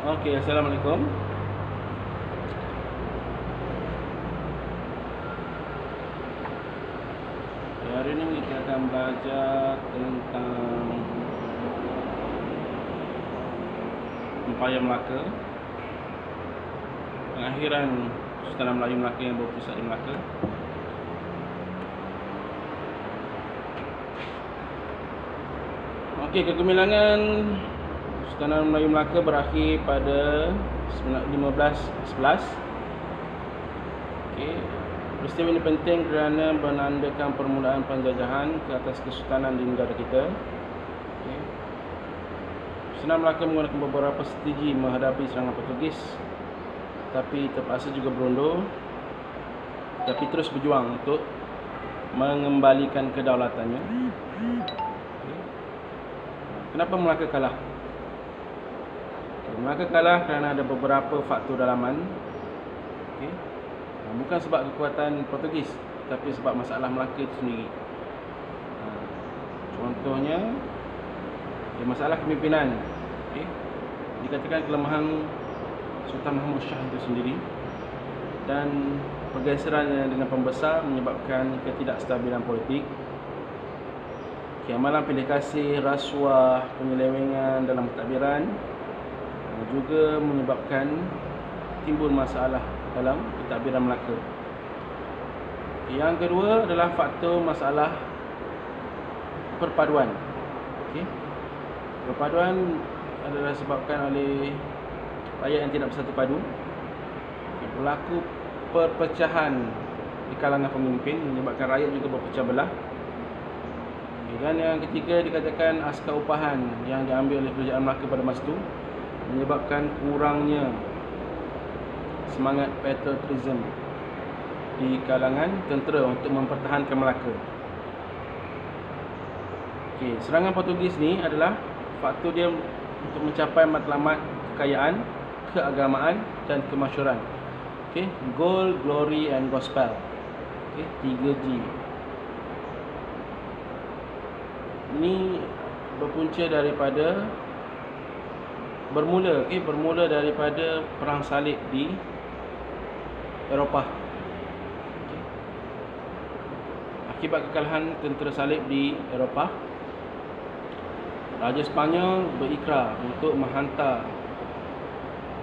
Okey, Assalamualaikum. Hari ini kita akan belajar tentang Empayar Melaka, pengakhiran Sultanan Melayu Melaka yang berpusat di Melaka. Okey, kegemilangan Sultanan Melayu Melaka berakhir pada 1511. Okey, peristiwa ini penting kerana menandakan permulaan penjajahan ke atas kesultanan di negara kita. Okey. Sultanan Melaka menggunakan beberapa strategi menghadapi serangan Portugis, tapi terpaksa juga berundur, tapi terus berjuang untuk mengembalikan kedaulatannya. Okey. Kenapa Melaka kalah? Melaka kalah kerana ada beberapa faktor dalaman. Okey. Bukan sebab kekuatan Portugis, tapi sebab masalah Melaka itu sendiri. Contohnya, masalah kepimpinan. Okay. Dikatakan kelemahan Sultan Mahmud Shah itu sendiri, dan pergeserannya dengan pembesar menyebabkan ketidakstabilan politik, keamalan pilih kasih, rasuah, penyelewengan dalam pentadbiran, juga menyebabkan timbul masalah dalam pentadbiran Melaka. Yang kedua adalah faktor masalah perpaduan. Okey. Perpaduan adalah disebabkan oleh rakyat yang tidak bersatu padu. Berlaku perpecahan di kalangan pemimpin menyebabkan rakyat juga berpecah belah. Dan yang ketiga dikatakan askar upahan yang diambil oleh kerajaan Melaka pada masa itu menyebabkan kurangnya semangat patriotism di kalangan tentera untuk mempertahankan Melaka. Okey, serangan Portugis ni adalah faktor dia untuk mencapai matlamat kekayaan, keagamaan dan kemasyhuran. Okey, gold, glory and gospel. Okey, 3G. Ini berpunca daripada bermula daripada perang salib di Eropah. Okay. Akibat kekalahan tentera salib di Eropah, Raja Sepanyol berikrar untuk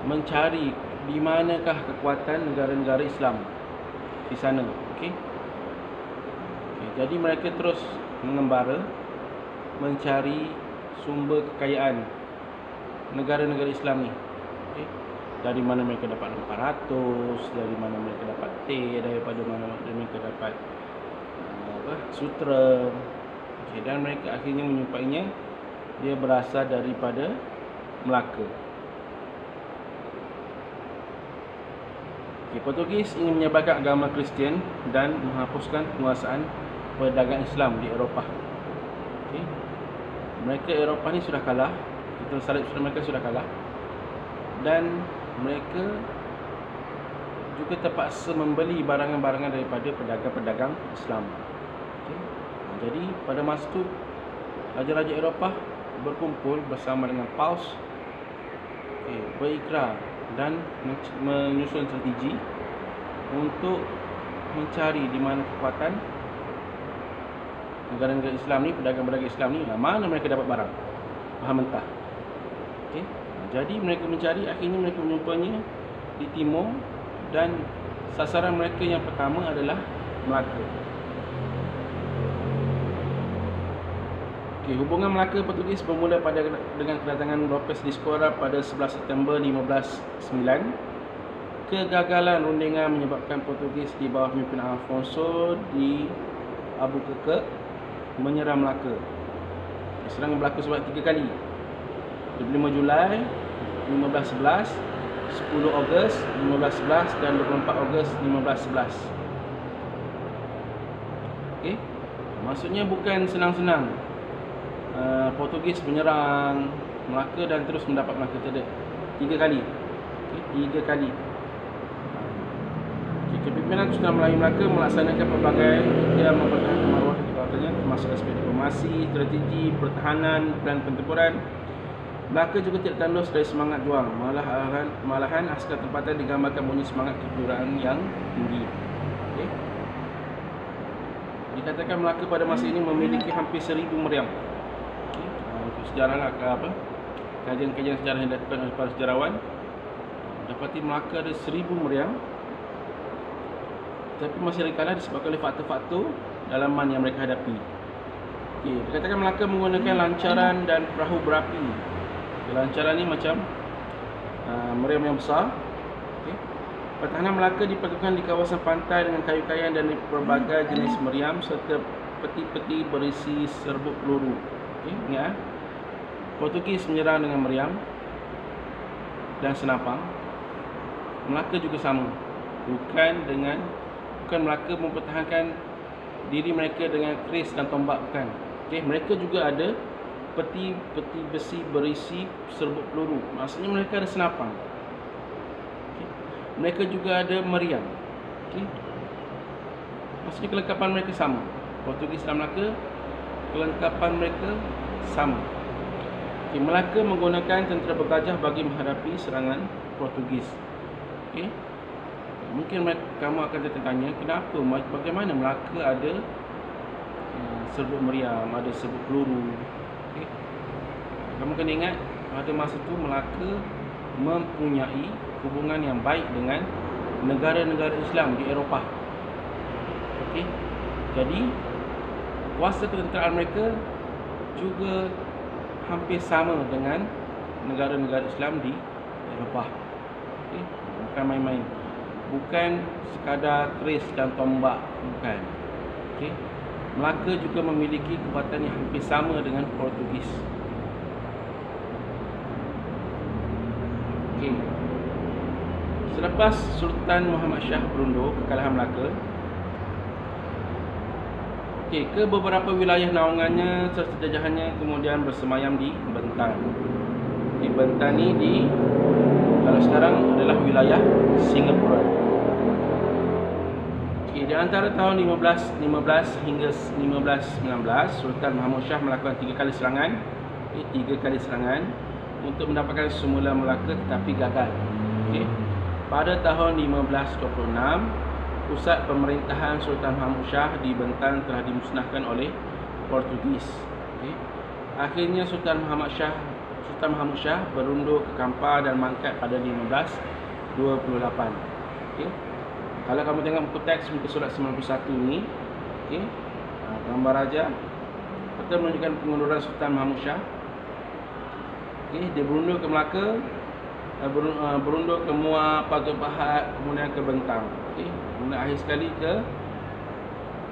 mencari di manakah kekuatan negara-negara Islam di sana. Okay. Jadi mereka terus mengembara mencari sumber kekayaan negara-negara Islam ni. Okay. Dari mana mereka dapat 400, dari mana mereka dapat daripada mana mereka dapat sutra. Okay. Dan mereka akhirnya menyumpainya dia berasal daripada Melaka. Okay. Portugis ingin menyebarkan agama Kristian dan menghapuskan penguasaan perdagangan Islam di Eropah. Okay. Mereka Eropah ni sudah kalah, tentera salib mereka sudah kalah, dan mereka juga terpaksa membeli barangan-barangan daripada pedagang-pedagang Islam. Okay. Jadi pada masa itu raja-raja Eropah berkumpul bersama dengan Paus, berikrar dan menyusun strategi untuk mencari di mana kekuatan negara-negara Islam ni, pedagang-pedagang Islam ni, mana mereka dapat barang bahan mentah. Okay. Jadi mereka mencari, akhirnya mereka menyumpanya di timur, dan sasaran mereka yang pertama adalah Melaka. Okay, hubungan Melaka Portugis bermula dengan kedatangan Lopes de Escora pada 11 September 1509. Kegagalan rundingan menyebabkan Portugis di bawah pimpinan Afonso di Albuquerque menyerang Melaka. Serangan berlaku sebanyak 3 kali. 25 Julai 1511, 10 Ogos 1511 dan 24 Ogos 1511. Okey. Maksudnya bukan senang-senang. Portugis menyerang Melaka dan terus mendapat Melaka. Tidak. 3 kali. Okey, 3 kali. Kepimpinan Sultan Melayu Melaka melaksanakan pelbagai upaya mempertahankan maruah kedaulatannya, termasuk aspek diplomasi, strategi, pertahanan dan pertempuran. Melaka juga tidak tandus dari semangat juang, malahan askar tempatan digambarkan bunyi semangat kejuaraan yang tinggi. Okay. Dikatakan Melaka pada masa ini memiliki hampir 1000 meriam. Okay. Untuk sejarah lah, kajian-kajian sejarah yang dilakukan oleh para sejarawan, dapati Melaka ada 1000 meriam, tapi masih kalah disebabkan oleh faktor-faktor dalaman yang mereka hadapi. Okay. Dikatakan Melaka menggunakan lancaran dan perahu berapi. Lancaran ni macam meriam yang besar. Okay. Pertahanan Melaka diperlukan di kawasan pantai dengan kayu-kayan dan berbagai jenis meriam serta peti-peti berisi serbuk peluru. Okay. Ingat, Portugis menyerang dengan meriam dan senapang. Melaka juga sama. Bukan Melaka mempertahankan diri mereka dengan keris dan tombak, bukan. Okay. Mereka juga ada peti besi berisi serbuk peluru. Maksudnya mereka ada senapang. Okay. Mereka juga ada meriam. Okay. Maksudnya kelengkapan mereka sama. Portugis dan Melaka, kelengkapan mereka sama. Okay. Melaka menggunakan tentera bergajah bagi menghadapi serangan Portugis. Okay. Mungkin kamu akan tertanya, kenapa, bagaimana Melaka ada serbuk meriam, ada serbuk peluru. Okay. Kamu kena ingat, pada masa itu Melaka mempunyai hubungan yang baik dengan negara-negara Islam di Eropah. Okay. Jadi kuasa ketenteraan mereka juga hampir sama dengan negara-negara Islam di Eropah. Okay. Bukan main-main. Bukan sekadar keris dan tombak, bukan. Okay. Melaka juga memiliki kekuatan yang hampir sama dengan Portugis. Okay. Selepas Sultan Muhammad Shah berundur kekalahan Melaka, ke beberapa wilayah naungannya serta jajahannya kemudian bersemayam di Bentan. Di Bentan ni kalau sekarang adalah wilayah Singapura. Di antara tahun 1515 hingga 1519, Sultan Mahmud Shah melakukan 3 kali serangan. 3 kali serangan untuk mendapatkan semula Melaka, tetapi gagal. Okay. Pada tahun 1526, pusat pemerintahan Sultan Mahmud Shah di Bentan telah dimusnahkan oleh Portugis. Okay. Akhirnya Sultan Mahmud Shah berundur ke Kampar dan mangkat pada 1528. Okay. Kalau kamu tengok buku teks muka surat 91 ni, okay, gambar raja, kita menunjukkan pengunduran Sultan Mahmud Shah. Okay, dia berundur ke Melaka, berundur ke Muar, Pagar Pahat, kemudian ke Bentang. Okay, kemudian akhir sekali ke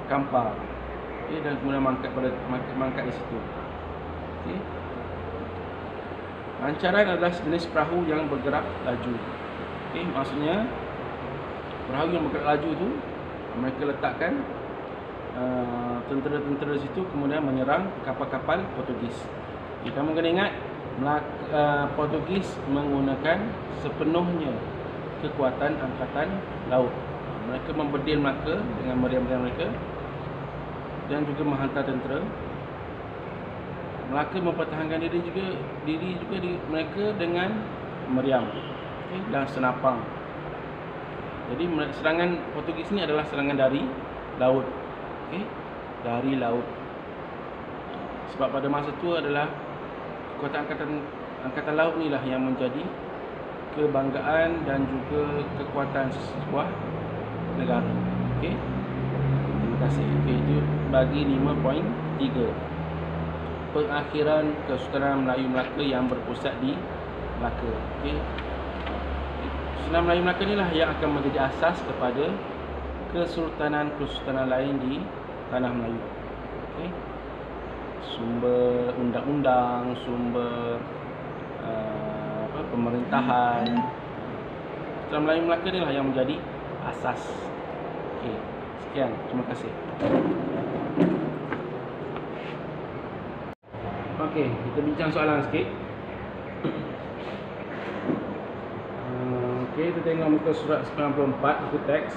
Kampar. Okay, dan kemudian mangkat di situ. Okay. Lancaran adalah jenis perahu yang bergerak laju. Okay, maksudnya perahu yang bergerak laju tu mereka letakkan tentera-tentera situ kemudian menyerang kapal-kapal Portugis. Okay, kamu kena ingat, Portugis menggunakan sepenuhnya kekuatan angkatan laut. Mereka membedil Melaka dengan meriam-meriam mereka dan juga menghantar tentera. Melaka mempertahankan diri juga mereka dengan meriam, okay, dan senapang. Jadi serangan Portugis ni adalah serangan dari laut. Okay? Dari laut. Sebab pada masa itu adalah kekuatan angkatan laut ni lah yang menjadi kebanggaan dan juga kekuatan sebuah negara. Okay? Terima kasih. Okay, itu bagi 5.3. Pengakhiran Kesultanan Melayu Melaka yang berpusat di Melaka. Okay? Kesultanan Melayu Melaka inilah yang akan menjadi asas kepada kesultanan lain di tanah Melayu. Okay. Sumber undang-undang, sumber pemerintahan. Kesultanan Melayu Melaka inilah yang menjadi asas. Okay. Sekian, terima kasih. Okey, kita bincang soalan sikit. Okey, kita tengok muka surat 94, buku teks.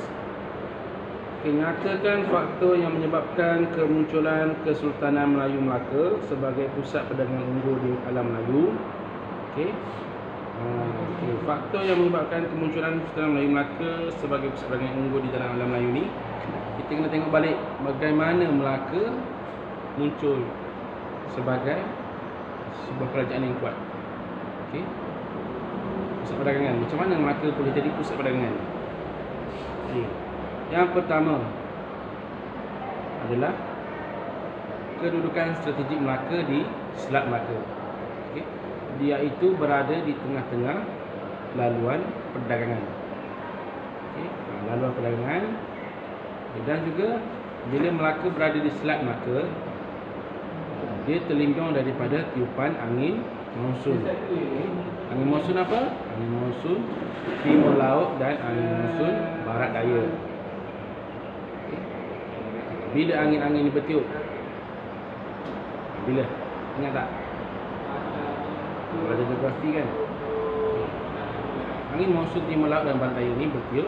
Okey, nyatakan faktor yang menyebabkan kemunculan Kesultanan Melayu Melaka sebagai pusat perdagangan unggul di alam Melayu. Okey. Okey, faktor yang menyebabkan kemunculan Sultan Melayu Melaka sebagai pusat perdagangan unggul di tanah alam Melayu ni, kita kena tengok balik bagaimana Melaka muncul sebagai sebuah kerajaan yang kuat. Okey. Pusat perdagangan. Macam mana Melaka boleh jadi pusat perdagangan? Okey. Yang pertama adalah kedudukan strategik Melaka di Selat Melaka. Okey. Dia itu berada di tengah-tengah laluan perdagangan. Okey. Laluan perdagangan, dan juga bila Melaka berada di Selat Melaka, dia terlindung daripada tiupan angin monsun. Okay. Angin monsun apa? Angin monsun timur laut dan angin monsun barat daya. Okay. Bila angin-angin ini bertiup? Bila? Ingat tak? Belajar geografi kan? Okay. Angin monsun timur laut dan barat daya ini bertiup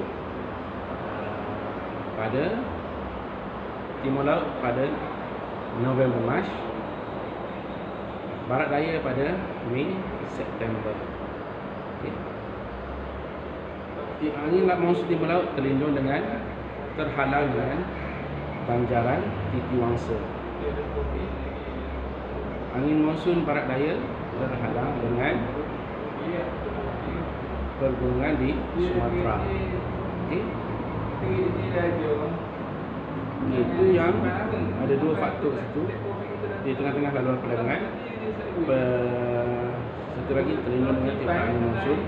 pada timur laut pada November Mac, barat daya pada Mei September. Okay. Angin monsun timur laut terlindung dengan terhalang dengan banjaran Titi Wangsa. Okay. Angin monsun barat daya terhalang dengan pergunungan di Sumatera. Okay. Itu yang ada dua faktor situ di tengah-tengah laluan perdagangan. Satu lagi terlindung dengan tiupan angin monsun,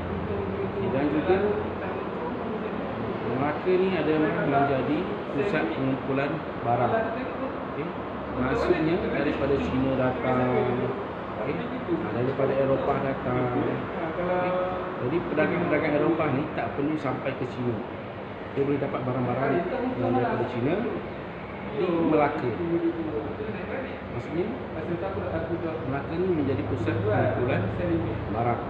dan juga Melaka ni adalah menjadi pusat pengumpulan barang. Okay. Maksudnya daripada China datang, okay, daripada Eropah datang. Okay. Jadi pedagang-pedagang Eropah ni tak perlu sampai ke China. Dia boleh dapat barang-barang yang daripada China di Melaka. Maksudnya Melaka ni menjadi pusat pengumpulan barang.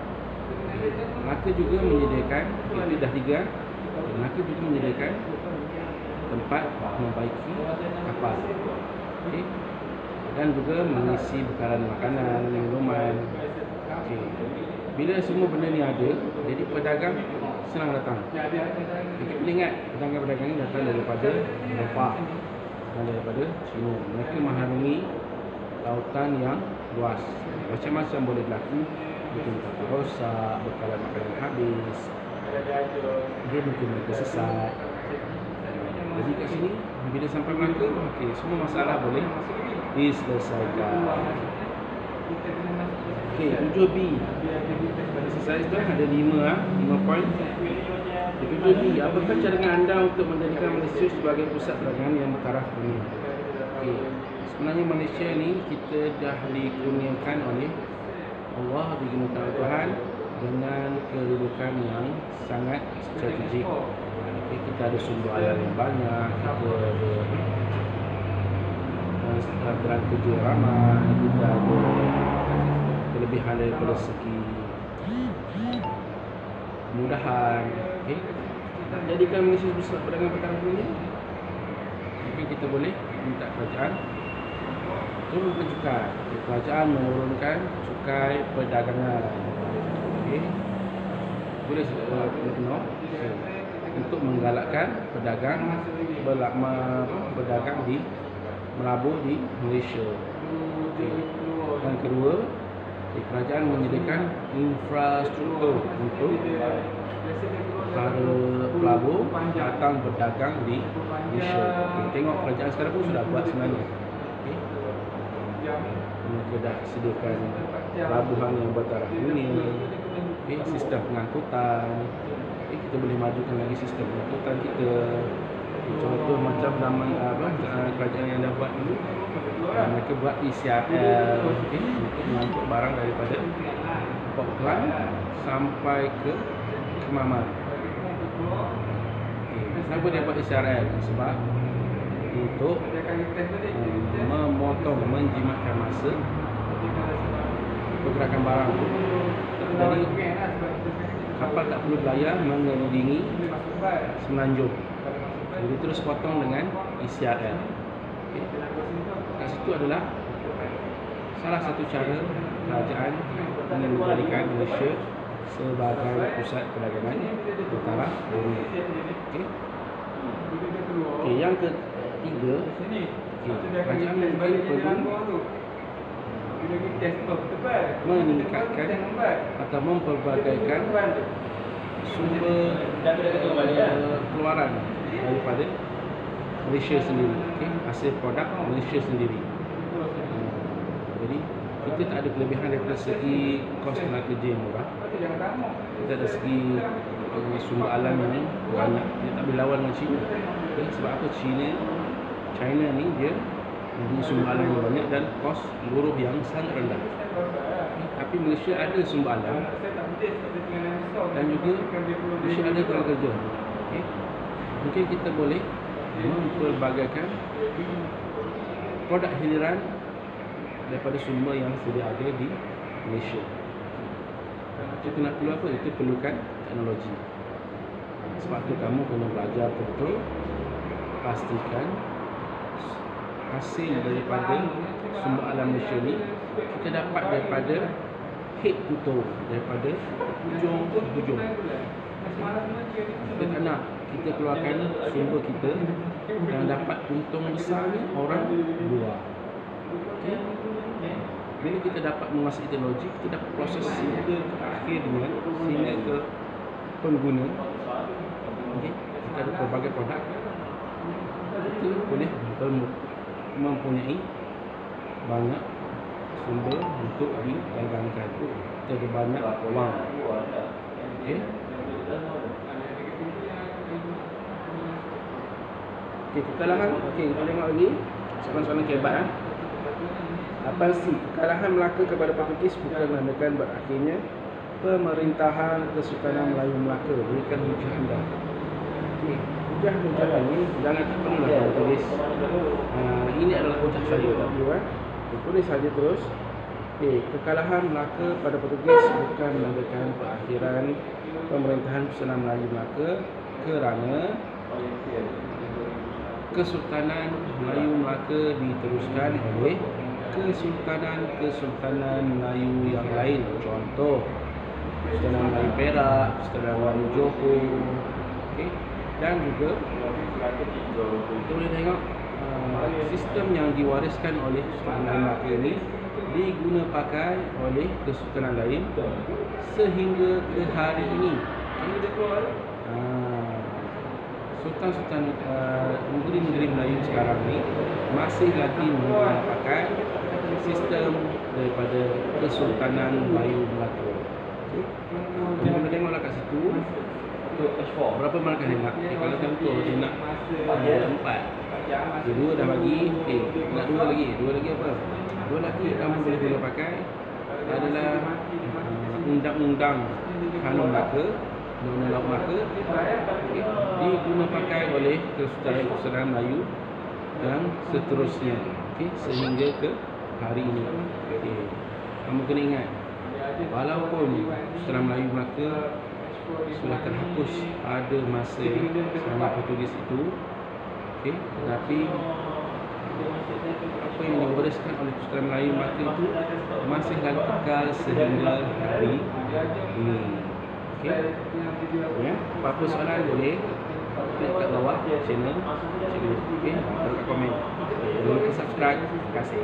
Melaka juga menyediakan, itu dah tiga, Melaka juga menyediakan tempat membaiki kapal. Okay. Dan juga mengisi bekalan makanan, minuman. Okay. Bila semua benda ni ada, jadi pedagang senang datang. Kita boleh ingat pedagang-pedagang ini datang daripada Eropah dan daripada China. Mereka mengharungi lautan yang luas. Macam-macam boleh berlaku. Mungkin kapal rosak, bekalan makanan habis, dia mungkin mereka sesat. Jadi kat sini bila sampai Melaka, okey, semua masalah boleh diselesaikan. Okey, 7B. Saya sudah ada 5 poin. 7B, apakah cadangan anda untuk menjadikan Malaysia sebagai pusat perdagangan yang bertaraf dunia? Okey, sebenarnya Malaysia ni kita dah dikurniakan oleh Allah, digemukan oleh Tuhan dengan kedudukan yang sangat strategik. Okay, kita ada sumber air yang banyak, kita ada peran kerja ramai, kita ada kelebihan daripada segi kemudahan. Okay. Jadikan Malaysia pusat perdagangan bertaraf dunia, mungkin kita boleh minta kerajaan turunkan cukai. Kerajaan menurunkan cukai perdagangan. Okay. Boleh untuk menggalakkan pedagang berdagang di melabur di Malaysia. Okay. Yang kedua, kerajaan menyediakan infrastruktur untuk para pelabur datang berdagang di Malaysia. Okay. Tengok kerajaan sekarang pun sudah buat sebenarnya. Okay. Mereka dah sediakan pelabuhan yang bertaraf dunia. Okay. Sistem pengangkutan. Okay. Kita boleh majukan lagi sistem pengangkutan kita. Contoh macam zaman kerajaan yang dah buat ini, mereka buat ECRL, okay, untuk mengangkut barang daripada Port Klang sampai ke Kemaman. Okay. Kenapa dia buat ECRL? Sebab untuk memotong, menjimatkan masa pergerakan barang. Jadi kapal tak perlu berlayar mengelilingi Semenanjung. Jadi terus potong dengan ECRL. Okay. Kat situ adalah salah satu cara kerajaan ingin menjadikan Malaysia sebagai pusat perdagangan utara dunia. Okey, yang ketiga, kerajaan Mumbai perlu meningkatkan atau memperbagaikan sumber keluaran daripada Malaysia sendiri, hasil produk Malaysia sendiri. Jadi kita tak ada kelebihan daripada segi kos tenaga kerja yang murah. Kita ada segi sumber alam yang banyak. Kita tak boleh lawan dengan China. Sebab apa? China ni dia mempunyai sumber alam yang banyak dan kos buruh yang sangat rendah. Tapi Malaysia ada sumber alam dan juga Malaysia ada tenaga kerja. Mungkin kita boleh memperbagaikan produk hiliran daripada sumber yang sedia ada di Malaysia. Itu kena perlu apa? Itu perlukan teknologi. Sebab tu kamu kena belajar betul, pastikan hasil daripada sumber alam Malaysia ni kita dapat daripada head to toe, daripada hujung ke hujung. Kita tak nak kita keluarkan sumber kita yang dapat untung besar ni orang luar. Okay? Bila kita dapat menguasai teknologi, kita dapat proses sehingga ke akhir dengan sehingga ke pengguna. Okay? Kita ada pelbagai produk, kita boleh mempunyai banyak sumber untuk didagangkan. Kita ada banyak wang. Okay? Okay, kekalahan. Okay, kita tengok lagi soalan-soalan kehebat. 8C. Kekalahan Melaka kepada Portugis bukan menandakan berakhirnya pemerintahan Kesultanan Melayu Melaka. Berikan hujah anda. Okay. Hujah ini jangan tak perlulah kamu tulis. Ini adalah hujah saya. Tulis saja terus. Okay. Kekalahan Melaka pada Portugis bukan menandakan perakhiran pemerintahan Kesultanan Melayu Melaka kerana Kesultanan Melayu Melaka diteruskan oleh Kesultanan Melayu yang lain. Contoh Kesultanan Melayu Perak, Kesultanan Melayu Johor. Okay. Dan juga kita boleh tengok sistem yang diwariskan oleh Kesultanan Melayu Melaka ini diguna pakai oleh kesultanan lain sehingga ke hari ini. Sultan-sultan negeri-negeri Melayu sekarang ni masih lagi menggunakan pakai sistem daripada Kesultanan Melayu Melaka. Kita boleh tengoklah kat situ berapa markah dia nak. Kalau contoh dia nak 4, dua dah bagi. Nak dua lagi apa? Dua lagi kamu boleh guna pakai adalah undang-undang Kanun Melaka, Undang-Undang Laut Melaka. Diguna pakai oleh Kesultanan Melayu dan seterusnya, sehingga ke hari ini. Kamu kena ingat, walaupun Kesultanan Melayu Melaka sudah terhapus pada masa zaman Portugis itu, tetapi apa yang diwariskan oleh Kesultanan Melayu Melaka itu masih lagi kekal sehingga hari ini. Apa-apa soalan boleh klik kat bawah channel cikgu. Taruh kat komen. Jangan lupa subscribe. Terima kasih.